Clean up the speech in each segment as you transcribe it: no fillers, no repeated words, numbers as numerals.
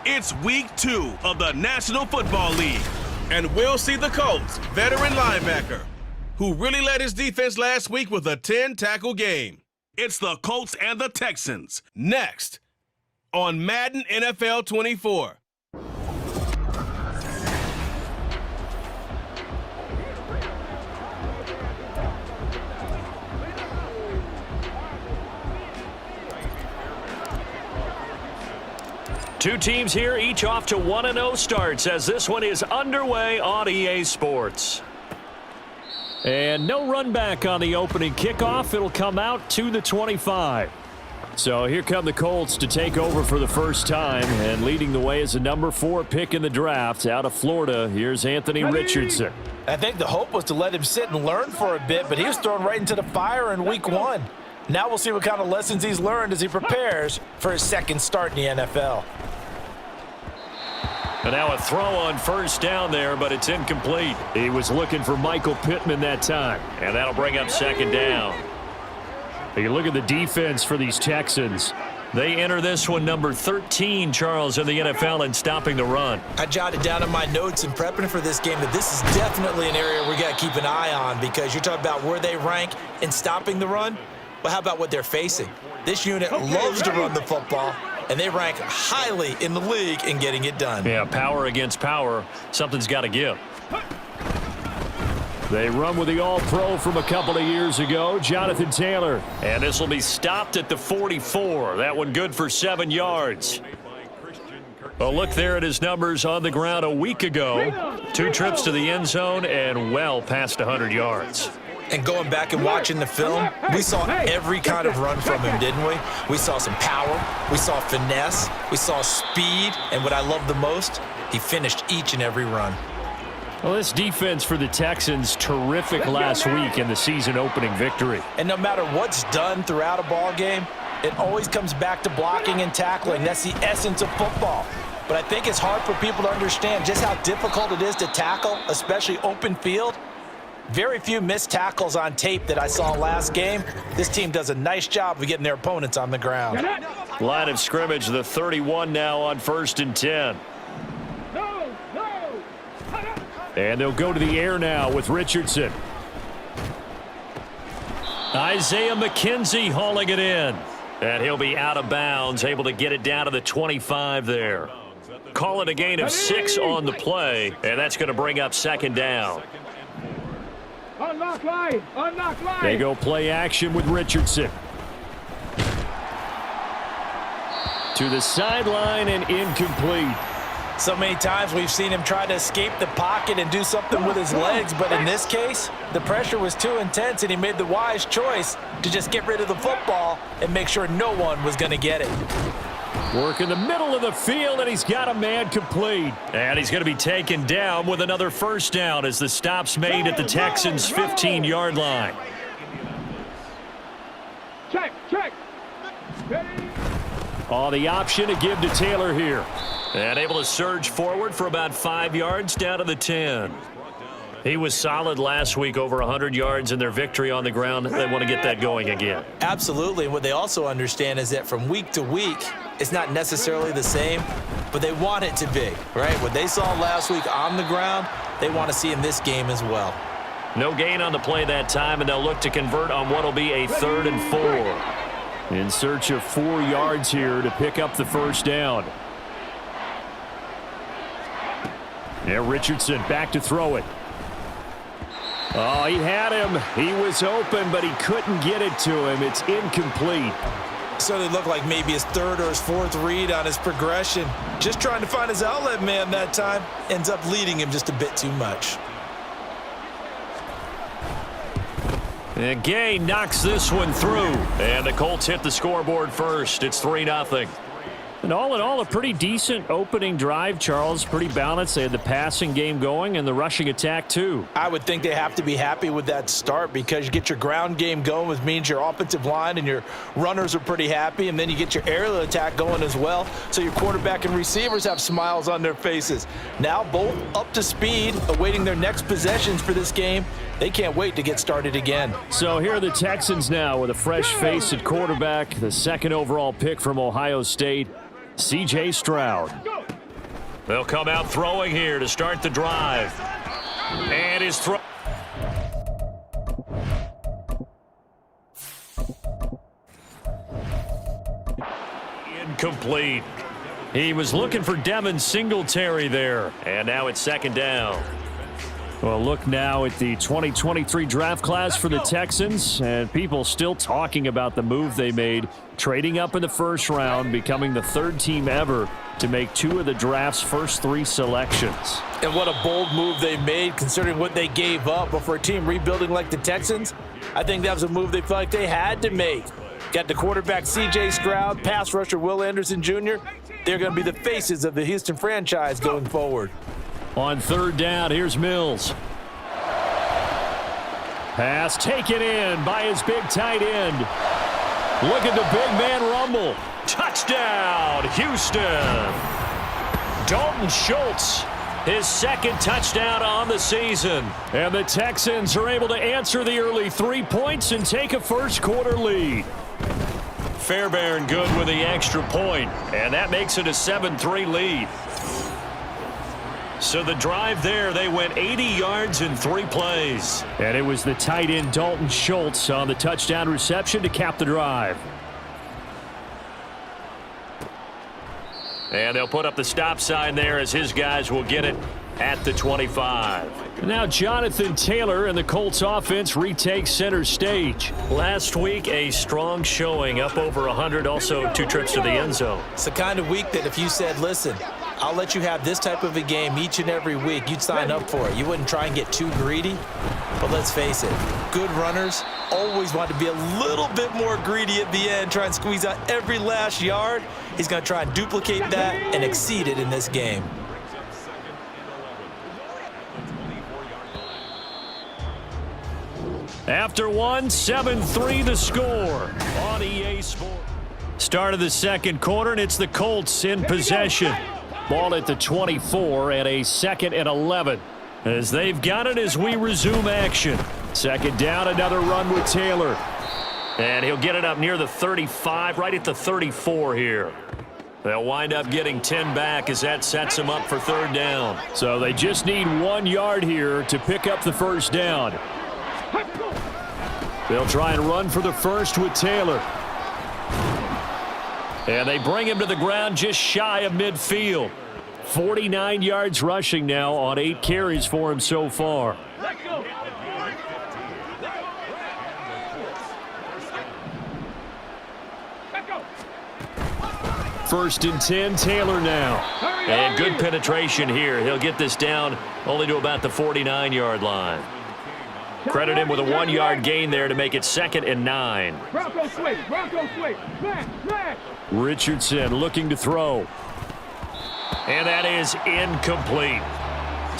It's week 2 of the National Football League, and we'll see the Colts veteran linebacker, who really led his defense last week with a 10-tackle game. It's the Colts and the Texans, next on Madden NFL 24. Two teams here, each off to 1-0 starts as this one is underway on EA Sports. And no run back on the opening kickoff. It'll come out to the 25. So here come the Colts to take over for the first time, and leading the way is the number 4 pick in the draft out of Florida. Here's Anthony Richardson. I think the hope was to let him sit and learn for a bit, but he was thrown right into the fire in week 1. Now we'll see what kind of lessons he's learned as he prepares for his second start in the NFL. And now a throw on first down there, but it's incomplete. He was looking for Michael Pittman that time, and that'll bring up second down. You look at the defense for these Texans. They enter this one number 13, Charles, in the NFL in stopping the run. I jotted down in my notes in prepping for this game that this is definitely an area we got to keep an eye on, because you're talking about where they rank in stopping the run. Well, how about what they're facing? This unit loves to run the football, and they rank highly in the league in getting it done. Yeah, power against power. Something's got to give. They run with the All-Pro from a couple of years ago, Jonathan Taylor. And this will be stopped at the 44. That one good for 7 yards. A look there at his numbers on the ground a week ago. 2 trips to the end zone and well past 100 yards. And going back and watching the film, we saw every kind of run from him, didn't we? We saw some power, we saw finesse, we saw speed, and what I love the most, he finished each and every run. Well, this defense for the Texans, terrific last week in the season-opening victory. And no matter what's done throughout a ball game, it always comes back to blocking and tackling. That's the essence of football. But I think it's hard for people to understand just how difficult it is to tackle, especially open field. Very few missed tackles on tape that I saw last game. This team does a nice job of getting their opponents on the ground. Line of scrimmage, the 31 now on 1st and 10. And they'll go to the air now with Richardson. Isaiah McKenzie hauling it in. And he'll be out of bounds, able to get it down to the 25 there. Call it a gain of 6 on the play, and that's going to bring up second down. Unlock line! Unlock line! They go play action with Richardson. To the sideline and incomplete. So many times we've seen him try to escape the pocket and do something with his legs, but in this case, the pressure was too intense and he made the wise choice to just get rid of the football and make sure no one was going to get it. Work in the middle of the field, and he's got a man complete. And he's going to be taken down with another first down as the stop's made at the Texans' 15-yard line. Check, check. Oh, the option to give to Taylor here. And able to surge forward for about 5 yards down to the 10. He was solid last week, over 100 yards in their victory on the ground. They want to get that going again. Absolutely. And what they also understand is that from week to week, it's not necessarily the same, but they want it to be, right? What they saw last week on the ground, they want to see in this game as well. No gain on the play that time, and they'll look to convert on what will be a 3rd and 4. In search of 4 yards here to pick up the first down. Yeah, Richardson back to throw it. Oh, he had him. He was open, but he couldn't get it to him. It's incomplete. So it looked like maybe his 3rd or his 4th read on his progression. Just trying to find his outlet man that time. Ends up leading him just a bit too much. And Gay knocks this one through. And the Colts hit the scoreboard first. It's 3-0. And all in all, a pretty decent opening drive, Charles. Pretty balanced. They had the passing game going and the rushing attack, too. I would think they have to be happy with that start, because you get your ground game going, which means your offensive line and your runners are pretty happy, and then you get your aerial attack going as well, so your quarterback and receivers have smiles on their faces. Now both up to speed, awaiting their next possessions for this game. They can't wait to get started again. So here are the Texans now with a fresh face at quarterback, the 2nd overall pick from Ohio State, C.J. Stroud. They'll come out throwing here to start the drive. And his throw. Incomplete. He was looking for Devin Singletary there. And now it's second down. Well, look now at the 2023 draft class for the Texans, and people still talking about the move they made, trading up in the first round, becoming the third team ever to make two of the draft's first three selections. And what a bold move they made considering what they gave up. But for a team rebuilding like the Texans, I think that was a move they felt like they had to make. Got the quarterback C.J. Stroud, pass rusher Will Anderson Jr. They're going to be the faces of the Houston franchise going forward. On third down, here's Mills. Pass taken in by his big tight end. Look at the big man rumble. Touchdown, Houston. Dalton Schultz, his second touchdown on the season. And the Texans are able to answer the early 3 points and take a first quarter lead. Fairbairn good with the extra point, and that makes it a 7-3 lead. So the drive there, they went 80 yards in 3 plays. And it was the tight end Dalton Schultz on the touchdown reception to cap the drive. And they'll put up the stop sign there as his guys will get it at the 25. Now Jonathan Taylor and the Colts offense retake center stage. Last week, a strong showing, up over 100, also 2 trips to the end zone. It's the kind of week that if you said, listen, I'll let you have this type of a game each and every week, you'd sign up for it. You wouldn't try and get too greedy. But let's face it, good runners always want to be a little bit more greedy at the end, try and squeeze out every last yard. He's going to try and duplicate that and exceed it in this game. After one, 7-3 the score on EA Sports. Start of the second quarter, and it's the Colts in possession. Ball at the 24 and a 2nd and 11. As they've got it as we resume action. Second down, another run with Taylor. And he'll get it up near the 35, right at the 34 here. They'll wind up getting 10 back as that sets them up for third down. So they just need 1 yard here to pick up the first down. They'll try and run for the first with Taylor. And they bring him to the ground just shy of midfield. 49 yards rushing now on 8 carries for him so far. First and 10, Taylor now. And good penetration here. He'll get this down only to about the 49-yard line. Credit him with a 1 yard gain there to make it 2nd and 9. Bronco swing, Bronco swing. Smash. Richardson looking to throw. And that is incomplete.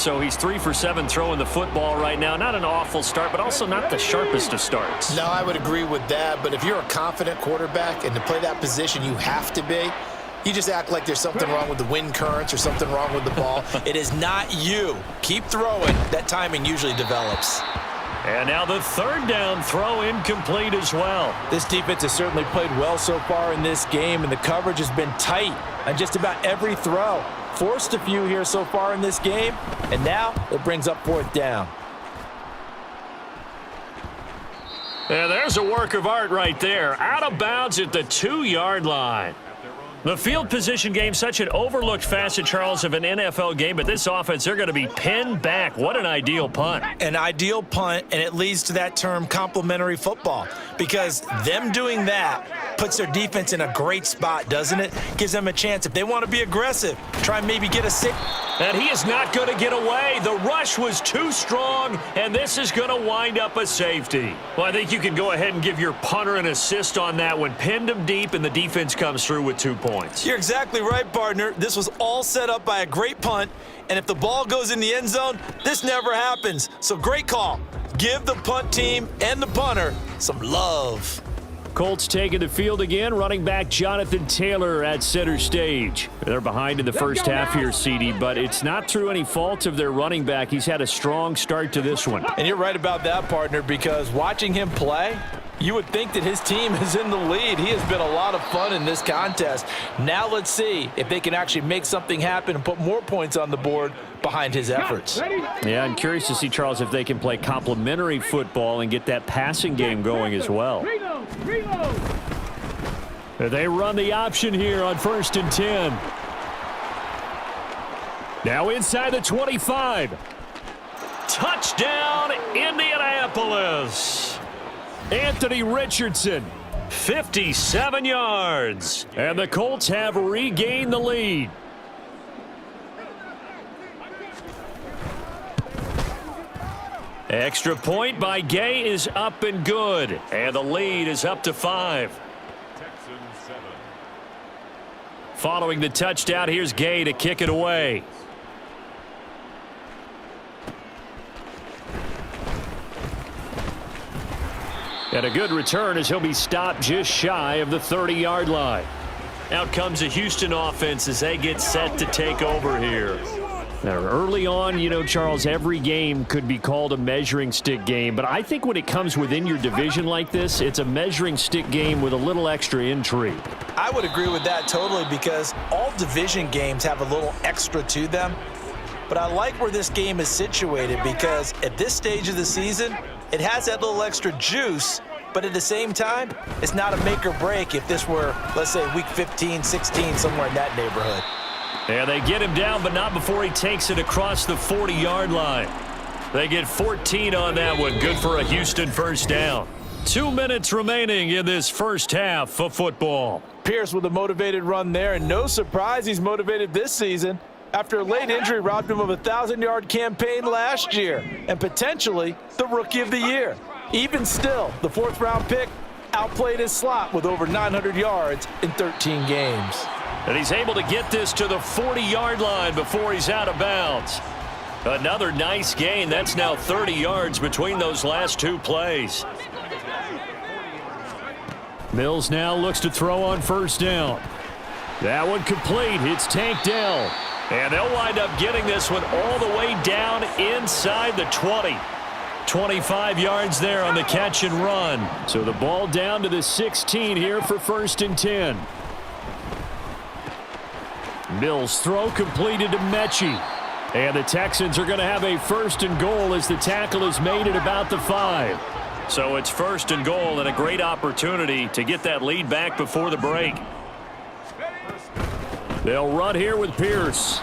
So he's 3 for 7 throwing the football right now. Not an awful start, but also not the sharpest of starts. No, I would agree with that. But if you're a confident quarterback and to play that position, you have to be. You just act like there's something wrong with the wind currents or something wrong with the ball. It is not you. Keep throwing. That timing usually develops. And now the third down throw incomplete as well. This defense has certainly played well so far in this game, and the coverage has been tight on just about every throw. Forced a few here so far in this game, and now it brings up 4th down. And there's a work of art right there. Out of bounds at the 2-yard line. The field position game, such an overlooked facet, Charles, of an NFL game, but this offense, they're going to be pinned back. What an ideal punt. An ideal punt, and it leads to that term complementary football, because them doing that puts their defense in a great spot, doesn't it? Gives them a chance, if they want to be aggressive, try and maybe get a 6. And he is not going to get away. The rush was too strong, and this is going to wind up a safety. Well, I think you can go ahead and give your punter an assist on that one. Pinned him deep, and the defense comes through with 2 points. You're exactly right, partner. This was all set up by a great punt, and if the ball goes in the end zone, this never happens. So great call. Give the punt team and the punter some love. Colts taking the field again. Running back Jonathan Taylor at center stage. They're behind in the first half here, CD, but it's not through any fault of their running back. He's had a strong start to this one. And you're right about that, partner, because watching him play, You would think that his team is in the lead. He has been a lot of fun in this contest. Now let's see if they can actually make something happen and put more points on the board behind his efforts. Yeah, I'm curious to see, Charles, if they can play complementary football and get that passing game going as well. They run the option here on 1st and 10. Now inside the 25. Touchdown, Indianapolis. Anthony Richardson, 57 yards. And the Colts have regained the lead. Extra point by Gay is up and good. And the lead is up to 5. Following the touchdown, here's Gay to kick it away. And a good return as he'll be stopped just shy of the 30-yard line. Out comes the Houston offense as they get set to take over here. Now, early on, you know, Charles, every game could be called a measuring stick game. But I think when it comes within your division like this, it's a measuring stick game with a little extra intrigue. I would agree with that totally because all division games have a little extra to them. But I like where this game is situated because at this stage of the season, it has that little extra juice, but at the same time, it's not a make or break if this were, let's say, week 15, 16, somewhere in that neighborhood. Yeah, they get him down, but not before he takes it across the 40-yard line. They get 14 on that one. Good for a Houston first down. 2 minutes remaining in this first half of football. Pierce with a motivated run there, and no surprise he's motivated this season after a late injury robbed him of a 1,000-yard campaign last year and potentially the Rookie of the Year. Even still, the 4th-round pick outplayed his slot with over 900 yards in 13 games. And he's able to get this to the 40-yard line before he's out of bounds. Another nice gain. That's now 30 yards between those last 2 plays. Mills now looks to throw on 1st down. That one complete. It's Tank Dell. And they'll wind up getting this one all the way down inside the 20. 25 yards there on the catch and run. So the ball down to the 16 here for 1st and 10. Mills' throw completed to Mechie. And the Texans are going to have a 1st and goal as the tackle is made at about the 5. So it's 1st and goal and a great opportunity to get that lead back before the break. They'll run here with Pierce.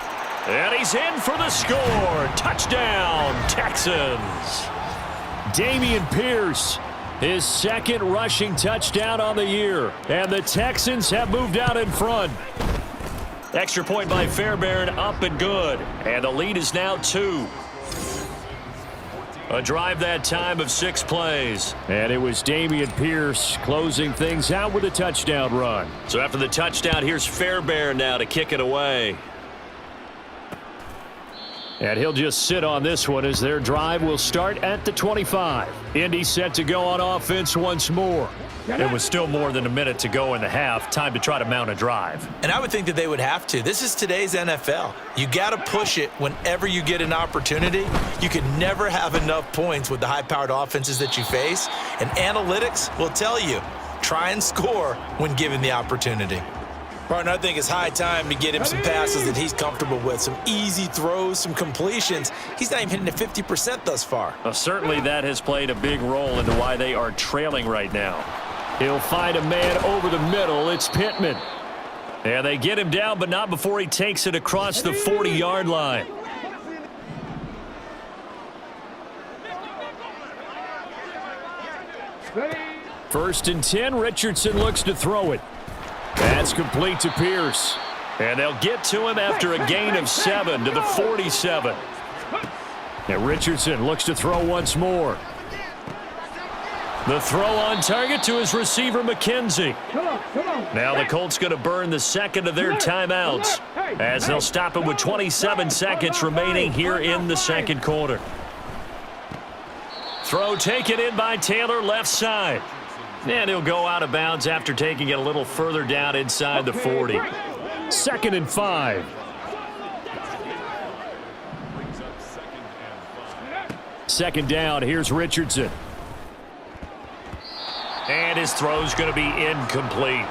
And he's in for the score. Touchdown, Texans. Dameon Pierce, his 2nd rushing touchdown on the year. And the Texans have moved out in front. Extra point by Fairbairn, up and good. And the lead is now 2. A drive that time of 6 plays. And it was Dameon Pierce closing things out with a touchdown run. So after the touchdown, here's Fairbairn now to kick it away. And he'll just sit on this one as their drive will start at the 25. Indy set to go on offense once more. It was still more than a minute to go in the half. Time to try to mount a drive. And I would think that they would have to. This is today's NFL. You got to push it whenever you get an opportunity. You can never have enough points with the high-powered offenses that you face. And analytics will tell you, try and score when given the opportunity. Partner, I think it's high time to get him some passes that he's comfortable with, some easy throws, some completions. He's not even hitting the 50% thus far. Certainly that has played a big role into why they are trailing right now. He'll find a man over the middle. It's Pittman. And they get him down, but not before he takes it across the 40-yard line. First and 10, Richardson looks to throw it. That's complete to Pierce. And they'll get to him after a gain of 7 to the 47. And Richardson looks to throw once more. The throw on target to his receiver, McKenzie. Now the Colts going to burn the 2nd of their timeouts as they'll stop it with 27 seconds remaining here in the 2nd quarter. Throw taken in by Taylor, left side. And he'll go out of bounds after taking it a little further down inside the 40. 2nd and 5. Second down, here's Richardson. his throw's going to be incomplete.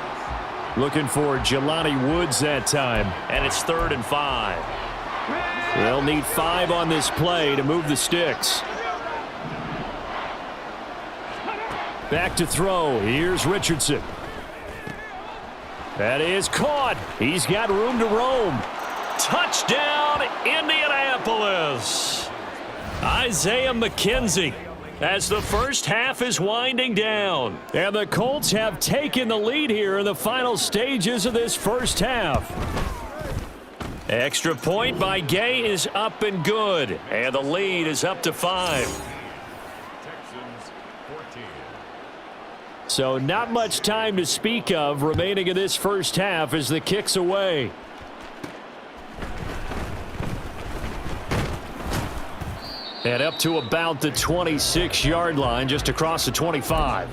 Looking for Jelani Woods that time, and it's 3rd and 5. They'll need 5 on this play to move the sticks. Back to throw. Here's Richardson. That is caught. He's got room to roam. Touchdown, Indianapolis. Isaiah McKenzie, as the first half is winding down. And the Colts have taken the lead here in the final stages of this first half. Extra point by Gay is up and good. And the lead is up to 5. So not much time to speak of remaining in this first half as the kick's away. And up to about the 26-yard line, just across the 25.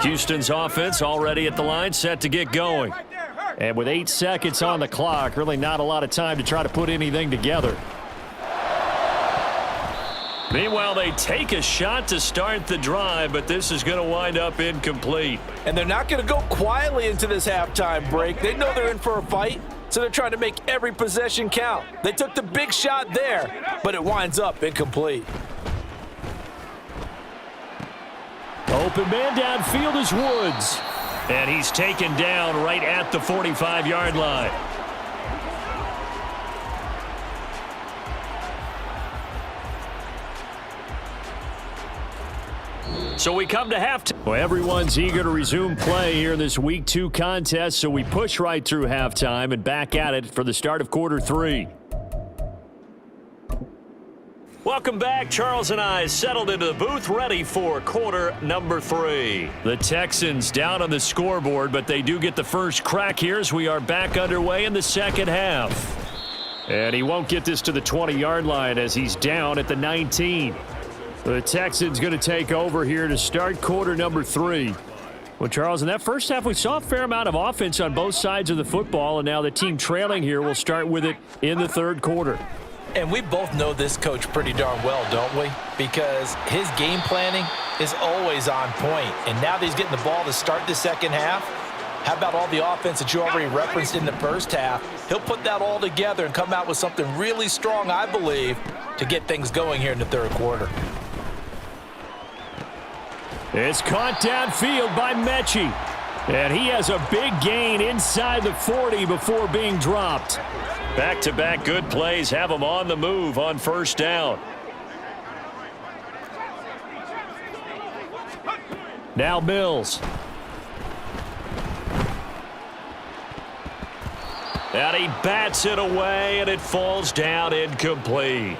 Houston's offense already at the line, set to get going. And with 8 seconds on the clock, really not a lot of time to try to put anything together. Meanwhile, they take a shot to start the drive, but this is going to wind up incomplete. And they're not going to go quietly into this halftime break. They know they're in for a fight, so they're trying to make every possession count. They took the big shot there, but it winds up incomplete. Open man downfield is Woods. And he's taken down right at the 45-yard line. So we come to halftime. Well, everyone's eager to resume play here in this Week 2 contest, so we push right through halftime and back at it for the start of quarter 3. Welcome back. Charles and I settled into the booth, ready for quarter number 3. The Texans down on the scoreboard, but they do get the first crack here as we are back underway in the second half. And he won't get this to the 20-yard line as he's down at the 19. The Texans going to take over here to start quarter number 3. Well, Charles, in that first half, we saw a fair amount of offense on both sides of the football, and now the team trailing here will start with it in the third quarter. And we both know this coach pretty darn well, don't we? Because his game planning is always on point. And now that he's getting the ball to start the second half, how about all the offense that you already referenced in the first half? He'll put that all together and come out with something really strong, I believe, to get things going here in the third quarter. It's caught downfield by Mechie. And he has a big gain inside the 40 before being dropped. Back-to-back good plays have him on the move on first down. Now Mills. And he bats it away, and it falls down incomplete.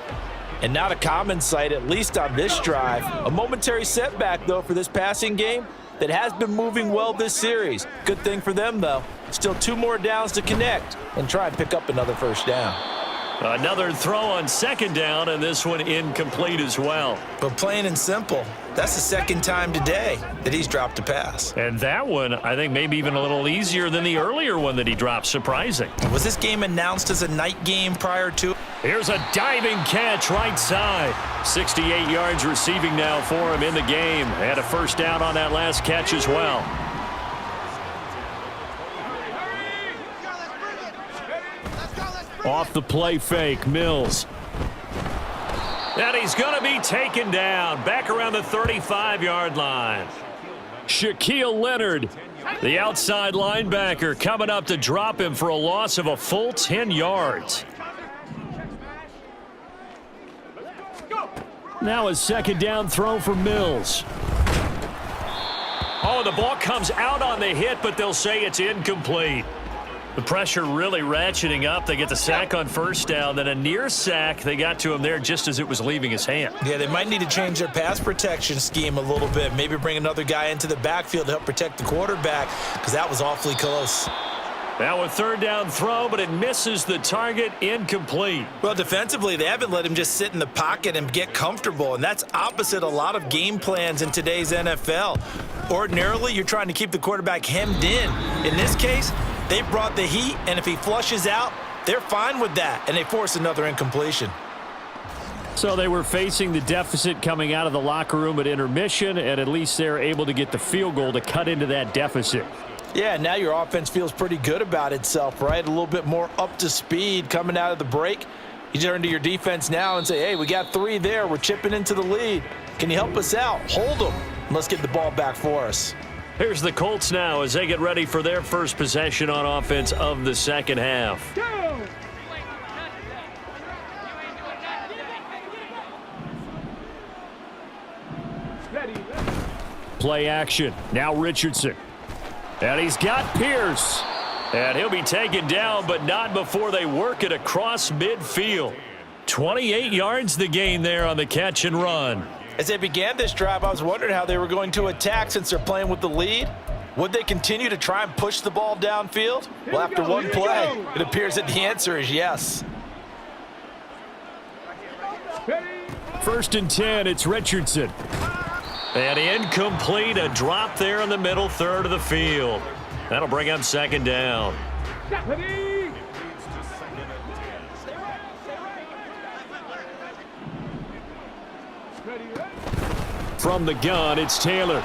And not a common sight, at least on this drive. A momentary setback, though, for this passing game that has been moving well this series. Good thing for them, though. Still 2 more downs to connect and try and pick up another first down. Another throw on second down, and this one incomplete as well. But plain and simple, that's the second time today that he's dropped a pass. And that one, I think, maybe even a little easier than the earlier one that he dropped. Surprising. Was this game announced as a night game prior to? Here's a diving catch right side. 68 yards receiving now for him in the game. And a first down on that last catch as well. Off the play fake, Mills. And he's going to be taken down back around the 35-yard line. Shaquille Leonard, the outside linebacker, coming up to drop him for a loss of a full 10 yards. Now a second down throw for Mills. Oh, the ball comes out on the hit, but they'll say it's incomplete. The pressure really ratcheting up. They get the sack on first down. Then a near sack. They got to him there just as it was leaving his hand. Yeah, they might need to change their pass protection scheme a little bit. Maybe bring another guy into the backfield to help protect the quarterback, because that was awfully close. Now a third down throw, but it misses the target, incomplete. Well, defensively, they haven't let him just sit in the pocket and get comfortable, and that's opposite a lot of game plans in today's NFL. Ordinarily, you're trying to keep the quarterback hemmed in. In this case, they brought the heat, and if he flushes out, they're fine with that, and they force another incompletion. So they were facing the deficit coming out of the locker room at intermission, and at least they're able to get the field goal to cut into that deficit. Yeah, now your offense feels pretty good about itself, right? A little bit more up to speed coming out of the break. You turn to your defense now and say, hey, we got 3 there. We're chipping into the lead. Can you help us out? Hold them. Let's get the ball back for us. Here's the Colts now as they get ready for their first possession on offense of the second half. Go! Ready. Play action. Now Richardson. And he's got Pierce. And he'll be taken down, but not before they work it across midfield. 28 yards the gain there on the catch and run. As they began this drive, I was wondering how they were going to attack since they're playing with the lead. Would they continue to try and push the ball downfield? Well, after one play, it appears that the answer is yes. First and 10, it's Richardson. And incomplete, a drop there in the middle third of the field. That'll bring up second down. Ready. From the gun, it's Taylor.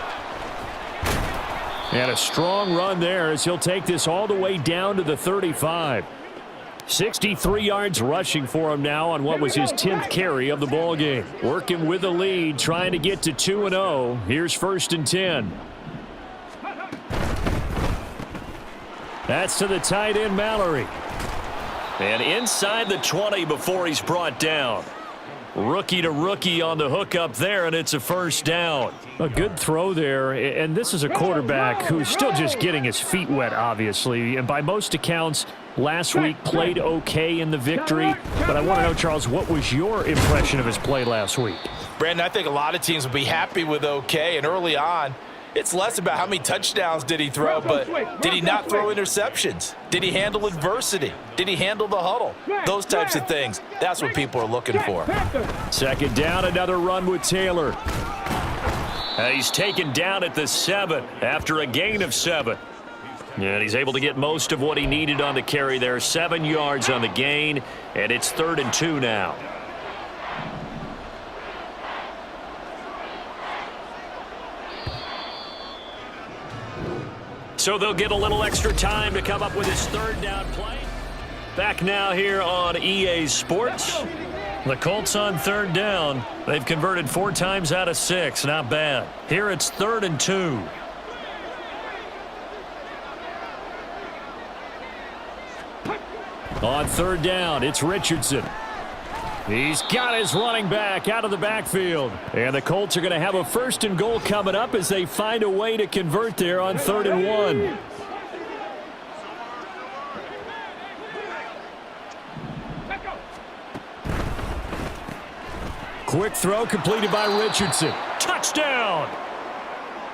And a strong run there as he'll take this all the way down to the 35. 63 yards rushing for him now on what was his 10th carry of the ball game. Working with the lead, trying to get to 2-0. Here's first and 10. That's to the tight end, Mallory. And inside the 20 before he's brought down. Rookie to rookie on the hook up there, and it's a first down. A good throw there, and this is a quarterback who's still just getting his feet wet, obviously. And by most accounts, last week played okay in the victory. But I want to know, Charles, what was your impression of his play last week? Brandon, I think a lot of teams will be happy with okay, and early on, it's less about how many touchdowns did he throw, but did he not throw interceptions? Did he handle adversity? Did he handle the huddle? Those types of things. That's what people are looking for. Second down, another run with Taylor. He's taken down at the 7 after a gain of 7. And he's able to get most of what he needed on the carry there. 7 yards on the gain, and it's 3rd and 2 now. So they'll get a little extra time to come up with his 3rd down play. Back now here on EA Sports. The Colts on 3rd down. They've converted 4 times out of 6. Not bad. Here it's 3rd and 2. On 3rd down, it's Richardson. He's got his running back out of the backfield. And the Colts are going to have a 1st and goal coming up as they find a way to convert there on 3rd and 1. Quick throw completed by Richardson. Touchdown!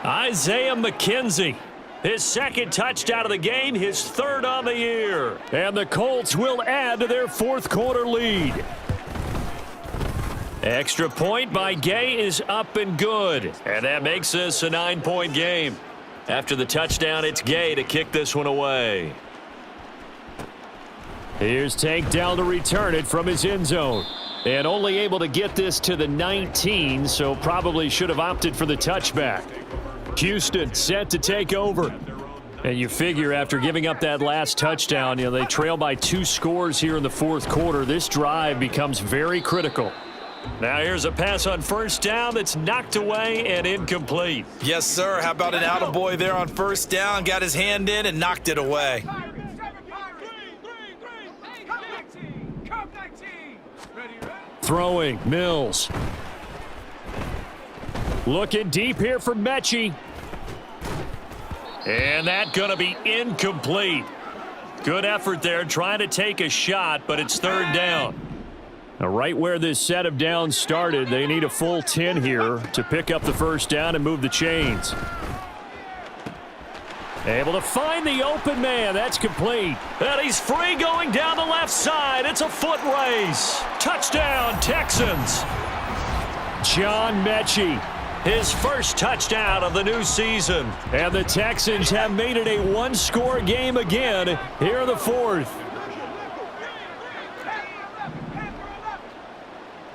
Isaiah McKenzie. His 2nd touchdown of the game, his 3rd on the year. And the Colts will add to their 4th quarter lead. Extra point by Gay is up and good. And that makes this a 9-point game. After the touchdown, it's Gay to kick this one away. Here's Tank down to return it from his end zone. And only able to get this to the 19, so probably should have opted for the touchback. Houston set to take over. And you figure after giving up that last touchdown, they trail by 2 scores here in the 4th quarter. This drive becomes very critical. Now here's a pass on 1st down that's knocked away and incomplete. Yes, sir. How about an attaboy there on 1st down? Got his hand in and knocked it away. Throwing, Mills. Looking deep here for Mechie. And that's going to be incomplete. Good effort there trying to take a shot, but it's 3rd down. Now, right where this set of downs started, they need a full 10 here to pick up the 1st down and move the chains. Able to find the open man. That's complete. And he's free going down the left side. It's a foot race. Touchdown, Texans. John Mechie, his 1st touchdown of the new season. And the Texans have made it a 1-score game again here in the 4th.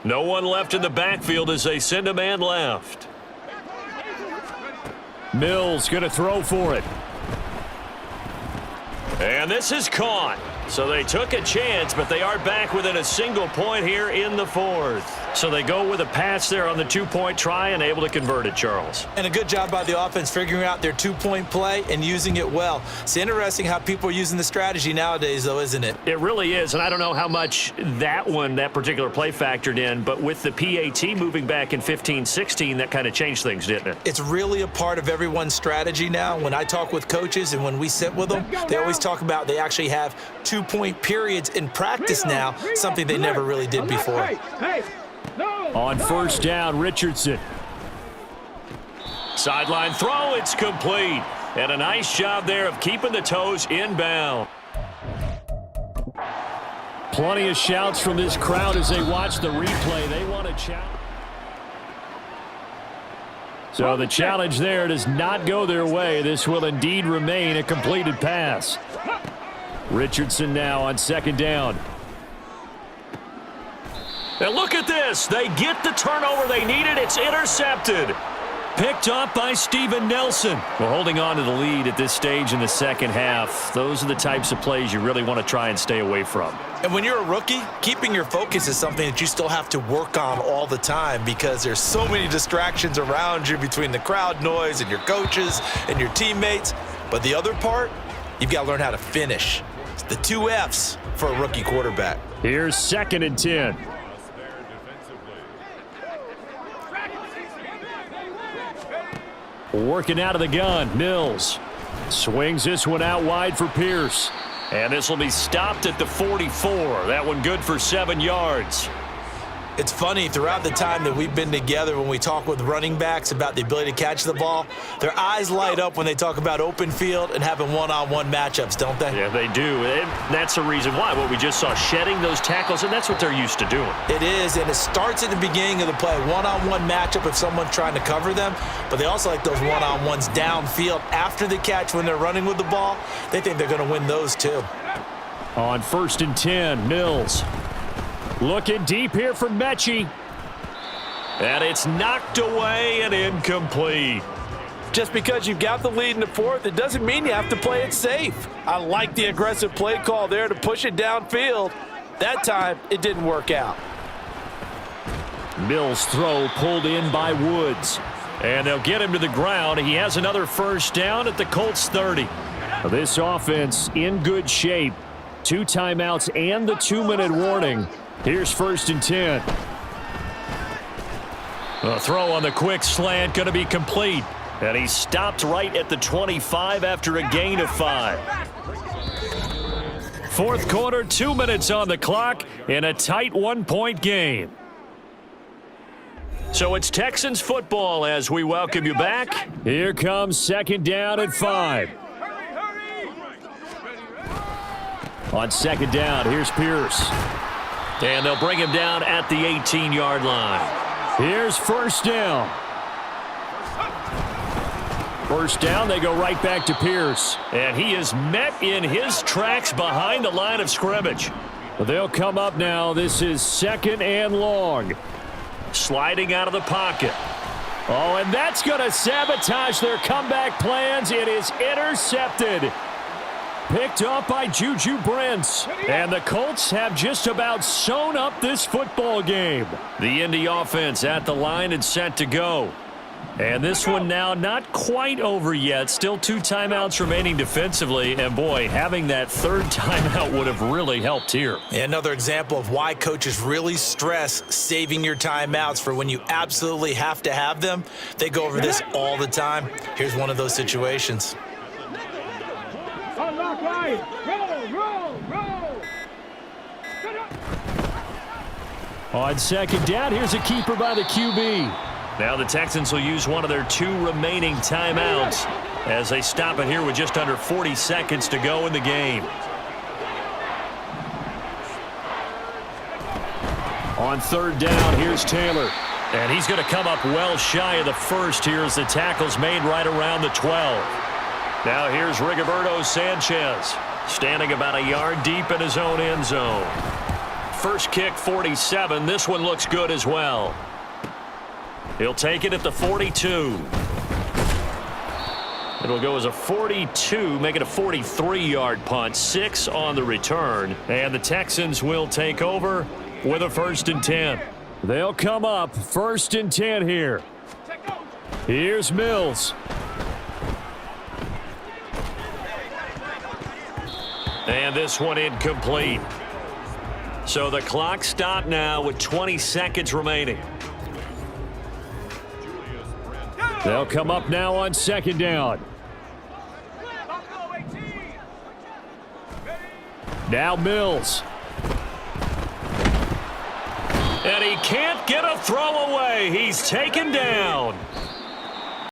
No one left in the backfield as they send a man left. Mills going to throw for it. And this is caught. So they took a chance, but they are back within a single point here in the fourth. So they go with a pass there on the two-point try and able to convert it, Charles. And a good job by the offense figuring out their two-point play and using it well. It's interesting how people are using the strategy nowadays, though, isn't it? It really is, and I don't know how much that particular play factored in, but with the PAT moving back in 15-16, that kind of changed things, didn't it? It's really a part of everyone's strategy now. When I talk with coaches and when we sit with them, they always talk about they actually have two-point periods in practice now, something they never really did before. On first down, Richardson. Sideline throw, it's complete. And a nice job there of keeping the toes inbound. Plenty of shouts from this crowd as they watch the replay. They want to challenge. So the challenge there does not go their way. This will indeed remain a completed pass. Richardson now on second down. And look at this. They get the turnover they needed. It's intercepted. Picked up by Steven Nelson. Well, holding on to the lead at this stage in the second half, those are the types of plays you really want to try and stay away from. And when you're a rookie, keeping your focus is something that you still have to work on all the time because there's so many distractions around you between the crowd noise and your coaches and your teammates. But the other part, you've got to learn how to finish. It's the 2 F's for a rookie quarterback. Here's 2nd and 10. Working out of the gun, Mills. Swings this one out wide for Pierce. And this will be stopped at the 44. That one good for 7 yards. It's funny, throughout the time that we've been together, when we talk with running backs about the ability to catch the ball, their eyes light up when they talk about open field and having one-on-one matchups, don't they? Yeah, they do. And that's the reason why. What we just saw, shedding those tackles, and that's what they're used to doing. It is, and it starts at the beginning of the play. One-on-one matchup if someone's trying to cover them, but they also like those one-on-ones downfield after the catch when they're running with the ball. They think they're going to win those too. On 1st and 10, Mills. Looking deep here for Mechie. And it's knocked away and incomplete. Just because you've got the lead in the fourth, it doesn't mean you have to play it safe. I like the aggressive play call there to push it downfield. That time, it didn't work out. Mills' throw pulled in by Woods. And they'll get him to the ground. He has another first down at the Colts 30. This offense in good shape. 2 timeouts and the 2-minute warning. Here's 1st and 10. The throw on the quick slant going to be complete. And he stopped right at the 25 after a gain of 5. Fourth quarter, 2 minutes on the clock in a tight 1-point game. So it's Texans football as we welcome you back. Here comes 2nd down and 5. On 2nd down, here's Pierce. And they'll bring him down at the 18-yard line. Here's 1st down. 1st down, they go right back to Pierce. And he is met in his tracks behind the line of scrimmage. But they'll come up now. This is 2nd and long. Sliding out of the pocket. Oh, and that's going to sabotage their comeback plans. It is intercepted. Picked up by Juju Brents. And the Colts have just about sewn up this football game. The Indy offense at the line and set to go. And this one now not quite over yet. Still 2 timeouts remaining defensively. And boy, having that 3rd timeout would have really helped here. Another example of why coaches really stress saving your timeouts for when you absolutely have to have them. They go over this all the time. Here's one of those situations. On 2nd down, here's a keeper by the QB. Now the Texans will use one of their 2 remaining timeouts as they stop it here with just under 40 seconds to go in the game. On 3rd down, here's Taylor. And he's going to come up well shy of the first here as the tackle's made right around the 12. Now here's Rigoberto Sanchez, standing about a yard deep in his own end zone. first kick 47. This one looks good as well. He'll take it at the 42. It'll go as a 42, make it a 43-yard punt, 6 on the return. And the Texans will take over with a 1st and 10. They'll come up 1st and 10 here. Here's Mills. And this one incomplete. So the clock stopped now with 20 seconds remaining. They'll come up now on 2nd down. Now Mills. And he can't get a throw away. He's taken down.